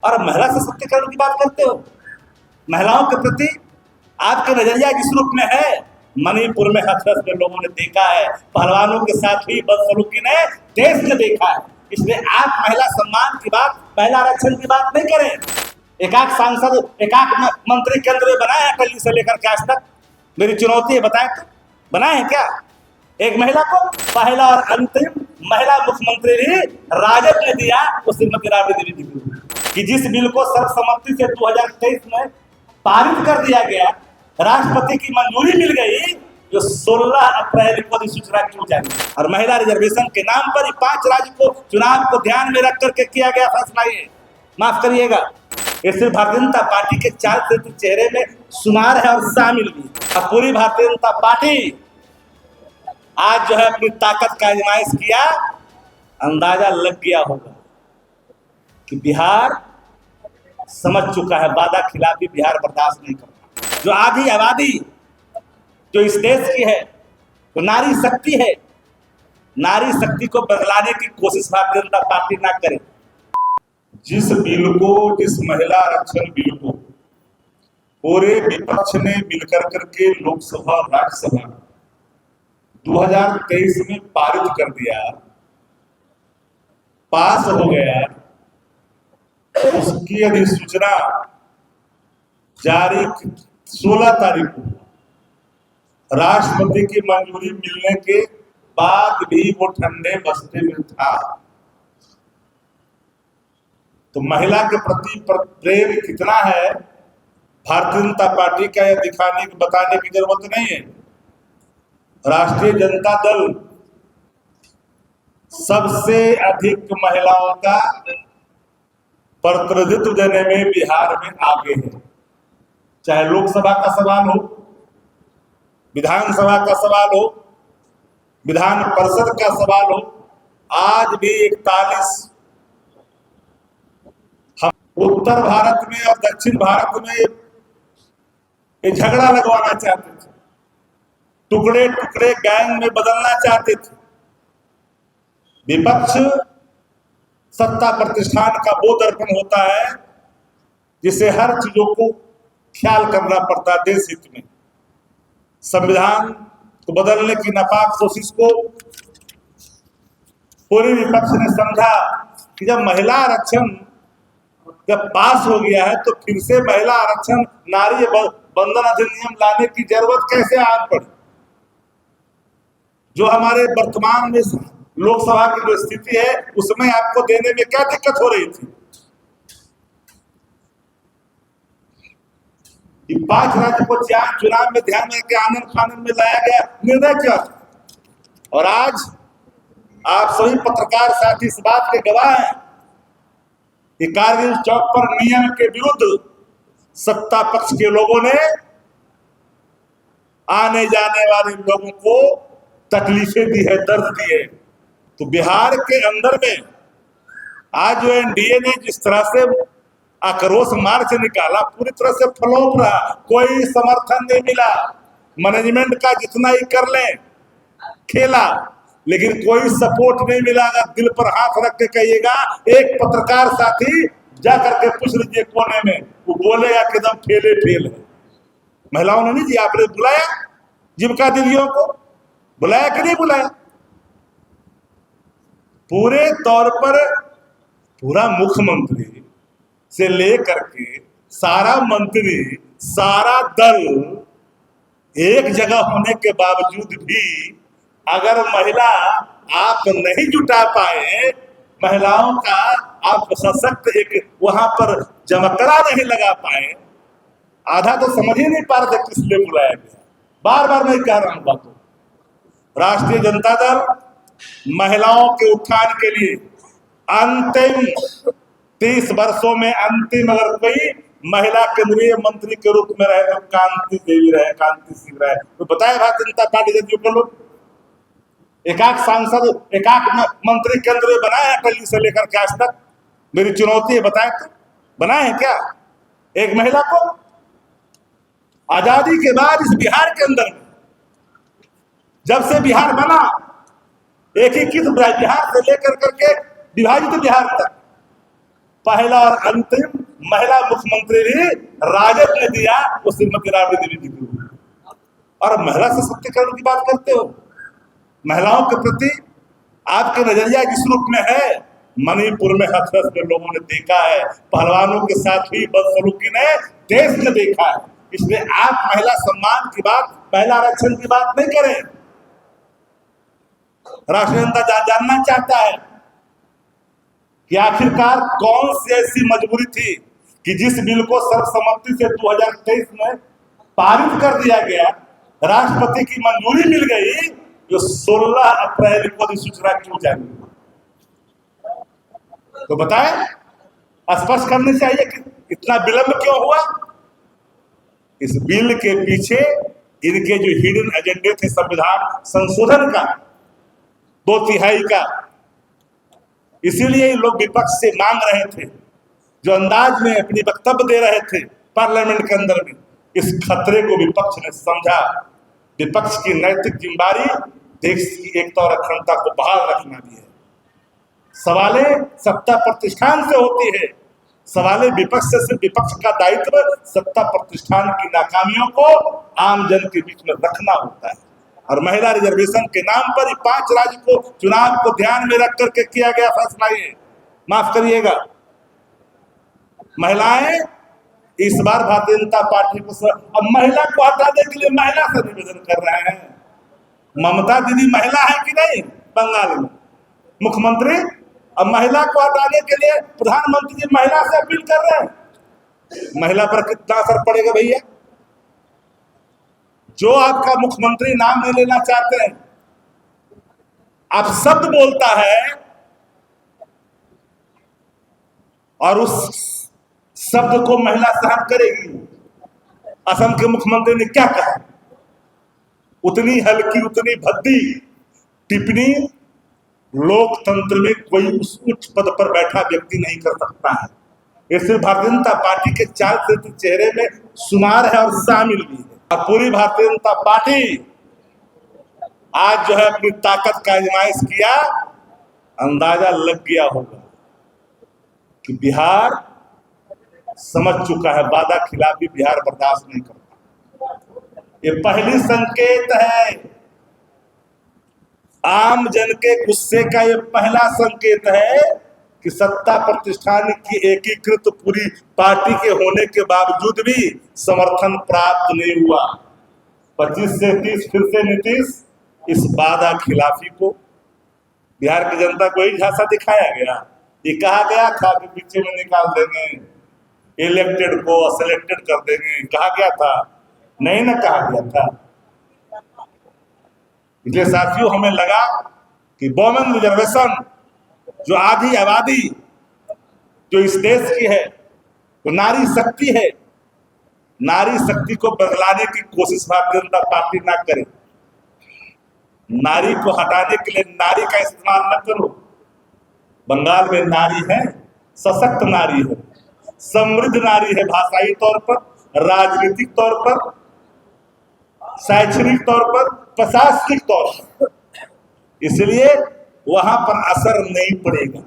और महिला सशक्तिकरण की बात करते हो। महिलाओं के प्रति आपका नजरिया जिस रूप में है, मणिपुर में हथरस में लोगों ने देखा है, पहलवानों के साथ भी बदसलूकी ने देश ने देखा है। इसलिए आप महिला सम्मान की बात, महिला आरक्षण की बात नहीं करें। एकाक सांसद, एकाक मंत्री केंद्र में बनाए हैं पहले से लेकर के आज तक। मेरी चुनौती है, बताएं तो बनाए हैं क्या? एक महिला को पहला और अंतिम महिला मुख्यमंत्री भी राजद ने दिया, वो श्रीमती राबड़ी देवी कि जिस बिल को सर्वसम्मति से 2023 में पारित कर दिया गया, राष्ट्रपति की मंजूरी मिल गई, जो 16 अप्रैल को अधिसूचना क्यों जारी। और महिला रिजर्वेशन के नाम पर 5 राज्य को चुनाव को ध्यान में रख करके किया गया फैसला। ये माफ करिएगा, ये सिर्फ भारतीय जनता पार्टी के 4 चेहरे में शुमार है और शामिल भी। अब पूरी भारतीय जनता पार्टी आज जो है अपनी ताकत का आजमाइश किया। अंदाजा लग गया होगा कि बिहार समझ चुका है, वादा खिलाफी बिहार बर्दाश्त नहीं करता। जो आधी आबादी जो इस देश की है, तो नारी शक्ति है, नारी शक्ति को बदलाने की कोशिश भारतीय जनता पार्टी ना करे। जिस बिल को, जिस महिला आरक्षण बिल को पूरे विपक्ष ने मिलकर करके लोकसभा और राज्यसभा 2023 में पारित कर दिया, पास हो गया, उसकी अधिसूचना जारी 16 तारीख को राष्ट्रपति की मंजूरी मिलने के बाद भी वो ठंडे बस्ते में था। तो महिला के प्रति प्रेम कितना है भारतीय जनता पार्टी का, यह दिखाने की, बताने की जरूरत नहीं है। राष्ट्रीय जनता दल सबसे अधिक महिलाओं का प्रतिनिधित्व देने में बिहार में आगे है। चाहे लोकसभा का सवाल हो, विधानसभा का सवाल हो, विधान परिषद का सवाल हो, आज भी 41 उत्तर भारत में और दक्षिण भारत में ये झगड़ा लगवाना चाहते थे, टुकड़े टुकड़े गैंग में बदलना चाहते थे। विपक्ष सत्ता प्रतिष्ठान का वो दर्पण होता है जिसे हर चीजों को ख्याल करना पड़ता है देश हित में। संविधान को बदलने की नापाक कोशिश को पूरी विपक्ष ने समझा कि जब महिला आरक्षण जब पास हो गया है तो फिर से महिला आरक्षण, नारी बंधन अधिनियम लाने की जरूरत कैसे आज पड़ी। जो हमारे वर्तमान में लोकसभा की जो स्थिति है उसमें आपको देने में क्या दिक्कत हो रही थी? 5 राज्य को चुनाव में ध्यान में आनंद फानंद में लाया गया निर्णय क्या? और आज आप सभी पत्रकार साथी इस बात के गवाह हैं कि कारगिल चौक पर नियम के विरुद्ध सत्ता पक्ष के लोगों ने आने जाने वाले लोगों को तकलीफें दी है, दर्द दिए। तो बिहार के अंदर में आज जो एनडीए ने जिस तरह से आक्रोश मार्च निकाला, पूरी तरह से फ्लॉप रहा, कोई समर्थन नहीं मिला। मैनेजमेंट का जितना ही कर ले खेला, लेकिन कोई सपोर्ट नहीं मिला। अगर दिल पर हाथ रख के कहिएगा, एक पत्रकार साथी जा करके पूछ लीजिए कोने में, वो बोलेगा कि एकदम फेले फेल है। महिलाओं ने नहीं जी, आपने बुलाया जीविका दीदियों को, बुलाया कि नहीं बुलाया? पूरे तौर पर पूरा मुख्यमंत्री से लेकर के सारा मंत्री, सारा दल एक जगह होने के बावजूद भी अगर महिला आप नहीं जुटा पाए, महिलाओं का आप सशक्त एक वहां पर जमकड़ा नहीं लगा पाए, आधा तो समझ ही नहीं पा रहे थे किस लिए बुलाया गया। बार बार मैं कह रहा हूं बातों, राष्ट्रीय जनता दल महिलाओं के उत्थान के लिए अंतिम 30 वर्षों में अंतिम अगर कोई महिला केंद्रीय मंत्री के रूप में रहे तो कांति देवी रहे, कांति सिंह रहे। तो बताया भारतीय जनता पार्टी के लोग एकाक सांसद, एकाक मंत्री केंद्र में बनाए हैं पहले से लेकर के आज तक। मेरी चुनौती है, बताएं तो बनाए हैं क्या? एक महिला को आजादी के बाद इस बिहार के अंदर में, जब से बिहार बना, एक ही किस्म बिहार से लेकर करके विभाजित बिहार तक पहला और अंतिम महिला मुख्यमंत्री भी राजद ने दिया, वो श्रीमती राबड़ी देवी जी। और महिला सशक्तिकरण की बात करते हो। महिलाओं के प्रति आपका नजरिया जिस रूप में है, मणिपुर में हथरस में लोगों ने देखा है, पहलवानों के साथ हुई बदसलूकी ने देश ने देखा है। इसलिए आप महिला सम्मान की बात, महिला आरक्षण की बात नहीं करें। राष्ट्रीय जनता जानना चाहता है कि आखिरकार कौन सी ऐसी मजबूरी थी कि जिस बिल को सर्वसम्मति से 2023 में पारित कर दिया गया, राष्ट्रपति की मंजूरी मिल गई, जो 16 अप्रैल को अधिसूचना क्यों जारी? तो बताएं, स्पष्ट करनी चाहिए कि इतना विलंब क्यों हुआ। इस बिल के पीछे इनके जो हिडन एजेंडे थे, संविधान संशोधन का 2/3 का, इसीलिए लोग विपक्ष से मांग रहे थे, जो अंदाज में अपनी वक्तव्य दे रहे थे पार्लियामेंट के अंदर में, इस खतरे को विपक्ष ने समझा। विपक्ष की नैतिक जिम्मेदारी देश की एकता और अखंडता को बहाल रखना भी है। सवालें सत्ता प्रतिष्ठान से होती है, सवालें विपक्ष से सिर्फ विपक्ष का दायित्व सत्ता प्रतिष्ठान की नाकामियों को आम जन के बीच में रखना होता है। और महिला रिजर्वेशन के नाम पर 5 राज्य को चुनाव को ध्यान में रख करके किया गया फैसला, ये माफ करिएगा, महिलाएं इस बार भारतीय जनता पार्टी को अब महिला को हटाने के लिए महिला से निवेदन कर रहे हैं। ममता दीदी महिला है कि नहीं? बंगाल में मुख्यमंत्री, अब महिला को हटाने के लिए प्रधानमंत्री जी महिला से अपील कर रहे हैं। महिला पर कितना असर पड़ेगा भैया? जो आपका मुख्यमंत्री नाम नहीं लेना चाहते हैं, आप शब्द बोलता है और उस शब्द को महिला सहन करेगी। असम के मुख्यमंत्री ने क्या कहा? उतनी हल्की, उतनी भद्दी टिप्पणी लोकतंत्र में कोई उस उच्च पद पर बैठा व्यक्ति नहीं कर सकता है। ये सिर्फ भारतीय जनता पार्टी के 4 चेहरे में शुमार है और शामिल भी है। और पूरी भारतीय जनता पार्टी आज जो है अपनी ताकत का आजमाइश किया। अंदाजा लग गया होगा कि बिहार समझ चुका है, वादा खिलाफी बिहार बर्दाश्त नहीं करता। ये पहली संकेत है, आम जन के गुस्से का ये पहला संकेत है कि सत्ता प्रतिष्ठान की एकीकृत पूरी पार्टी के होने के बावजूद भी समर्थन प्राप्त नहीं हुआ। 25 से 30 फिर से नीतीश, इस वादा खिलाफी को बिहार की जनता को ही झांसा दिखाया गया। ये कहा गया था कि पीछे में निकाल देंगे, इलेक्टेड को सिलेक्टेड कर देंगे, कहा गया था? नहीं ना कहा गया था। इसलिए साथियों, हमें लगा कि वोमेन रिजर्वेशन जो आधी आबादी जो इस देश की है, तो नारी शक्ति है, नारी शक्ति को बदलाने की कोशिश भारतीय जनता पार्टी ना करे। नारी को हटाने के लिए नारी का इस्तेमाल न करो। बंगाल में नारी है, सशक्त नारी है, समृद्ध नारी है, भाषाई तौर पर, राजनीतिक तौर पर, शैक्षणिक तौर पर, प्रशासनिक तौर पर। इसलिए वहां पर असर नहीं पड़ेगा।